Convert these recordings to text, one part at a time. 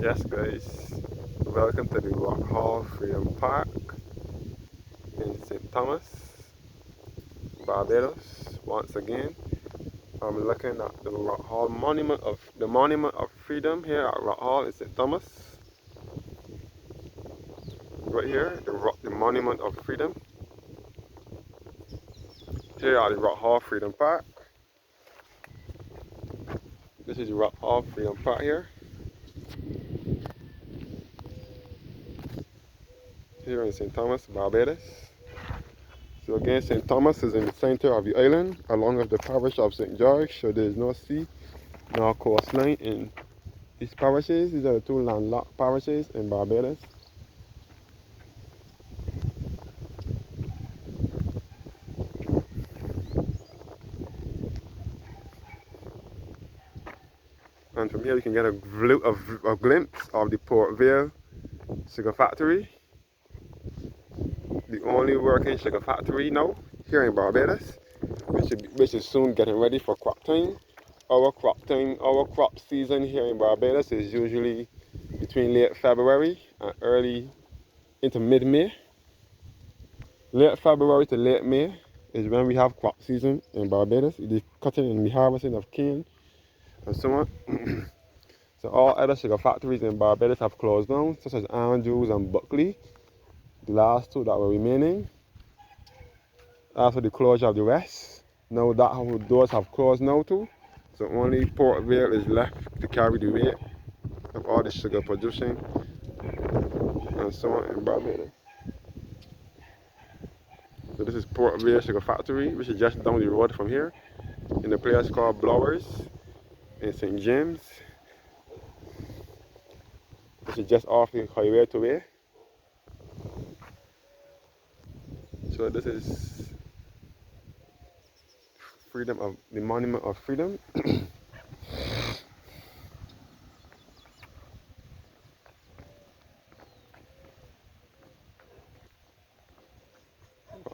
Yes, guys, welcome to the Rock Hall Freedom Park in St. Thomas, Barbados. Once again, I'm looking at the Rock Hall Monument of Freedom here at Rock Hall in St. Thomas. Right here, the Monument of Freedom here at the Rock Hall Freedom Park. This is the Rock Hall Freedom Park here in St. Thomas, Barbados. So again, St. Thomas is in the center of the island, along with the parish of St. George, so there is no sea nor coastline in these parishes. These are the two landlocked parishes in Barbados. And from here you can get a glimpse of the Port Vale sugar factory, the only working sugar factory now here in Barbados, which is soon getting ready for crop time. Our crop season here in Barbados is usually between late February and early into mid-May. Late February to late May is when we have crop season in Barbados, the cutting and the harvesting of cane and so on. So all other sugar factories in Barbados have closed down, such as Andrews and Buckley, the last two that were remaining. After the closure of the rest, now that those have closed now too. So only Port Vale is left to carry the weight of all the sugar producing and so on in Barbados. So this is Port Vale Sugar Factory, which is just down the road from here, in a place called Blowers in St. James. This is just off the highway to here. So this is the Monument of Freedom.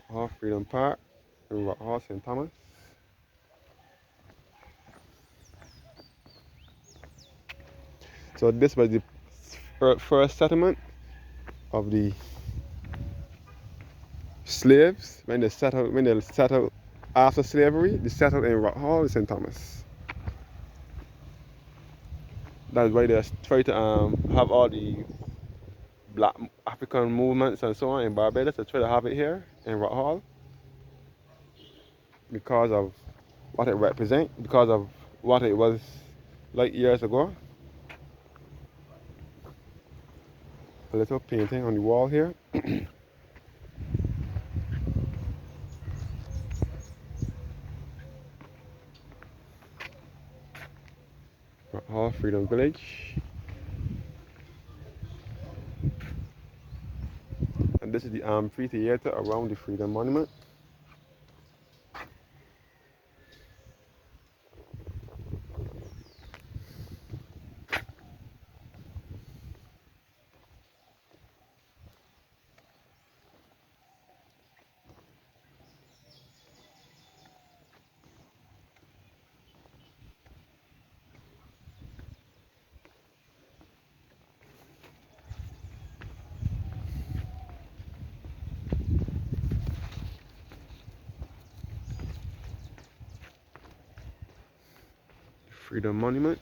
Hall Freedom Park in Rock Hall, St. Thomas. So this was the first settlement of the slaves when they settled after slavery. They settled in Rock Hall, St. Thomas. That's why they try to have all the Black African movements and so on in Barbados. They try to have it here in Rock Hall because of what it represents, because of what it was like years ago. A little painting on the wall here. Rock Hall Freedom Village. And this is the amphitheater around the Freedom Monument. Freedom Monument.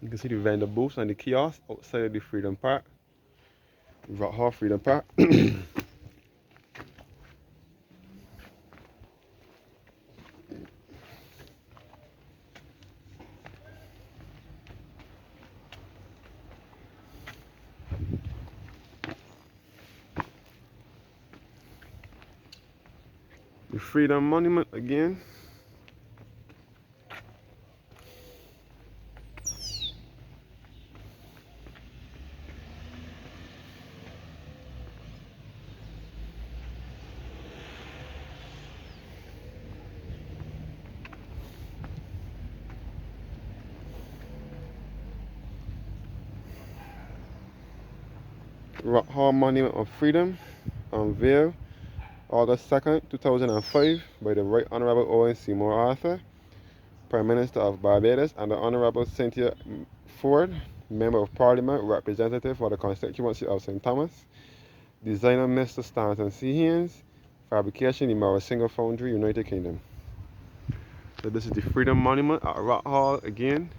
You can see the vendor booths and the kiosk outside of the Freedom Park. Rock Hall Freedom Park. The Freedom Monument again. Rock Hall Monument of Freedom, unveiled August 2nd, 2005 by the Right Honorable Owen Seymour Arthur, Prime Minister of Barbados, and the Honorable Cynthia Ford, Member of Parliament, representative for the constituency of St. Thomas. Designer Mr. Stanton C. Haynes. Fabrication in Single Foundry, United Kingdom. So this is the Freedom Monument at Rock Hall again.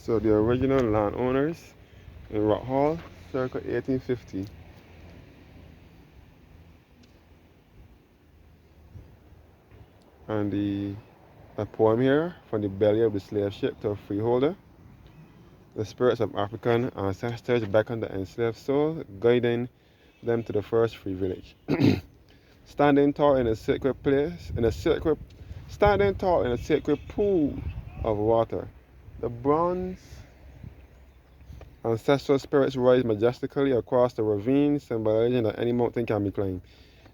So the original landowners in Rock Hall, circa 1850. And a poem here, from the belly of the slave ship to a freeholder. The spirits of African ancestors beckon the enslaved soul, guiding them to the first free village. Standing tall in a sacred place, standing tall in a sacred pool of water, the bronze ancestral spirits rise majestically across the ravine, symbolizing that any mountain can be climbed,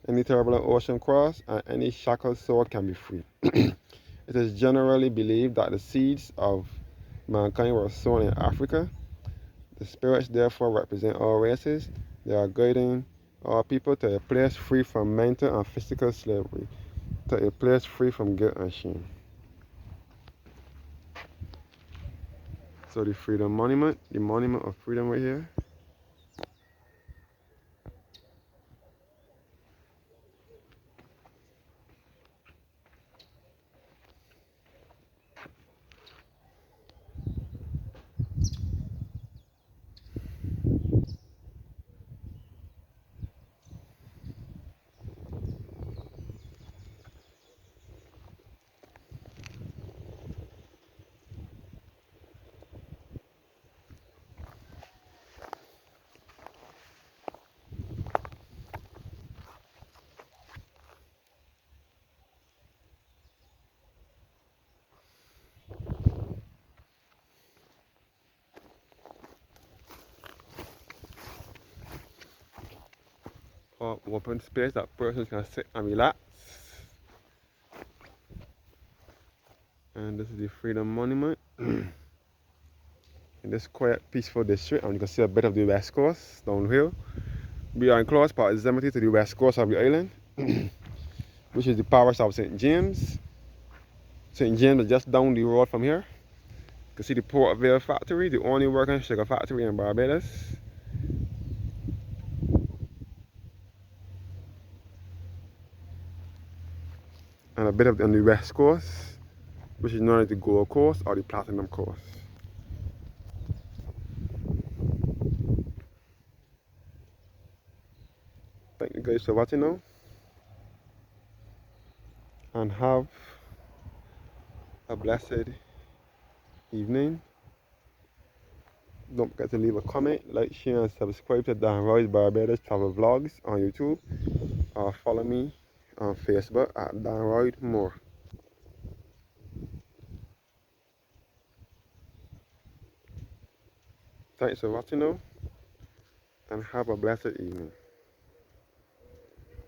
any turbulent ocean crossed, and any shackled soul can be free. It is generally believed that the seeds of mankind were sown in Africa. The spirits therefore represent all races. They are guiding all people to a place free from mental and physical slavery, to a place free from guilt and shame. So the Freedom Monument, the Monument of Freedom right here. Open space that persons can sit and relax. And this is the Freedom Monument in this quiet, peaceful district. And you can see a bit of the west coast downhill. We are in close proximity to the west coast of the island, which is the parish of St. James. St. James is just down the road from here. You can see the Port Vale factory, the only working sugar factory in Barbados. And a bit of on the west coast, which is known as the Gold Coast or the Platinum Coast. Thank you guys for watching now, and have a blessed evening. Don't forget to leave a comment, like, share, and subscribe to Dan Roy's Barbados Travel Vlogs on YouTube, or follow me on Facebook at Dan Roy Moore. Thanks for watching now, and have a blessed evening.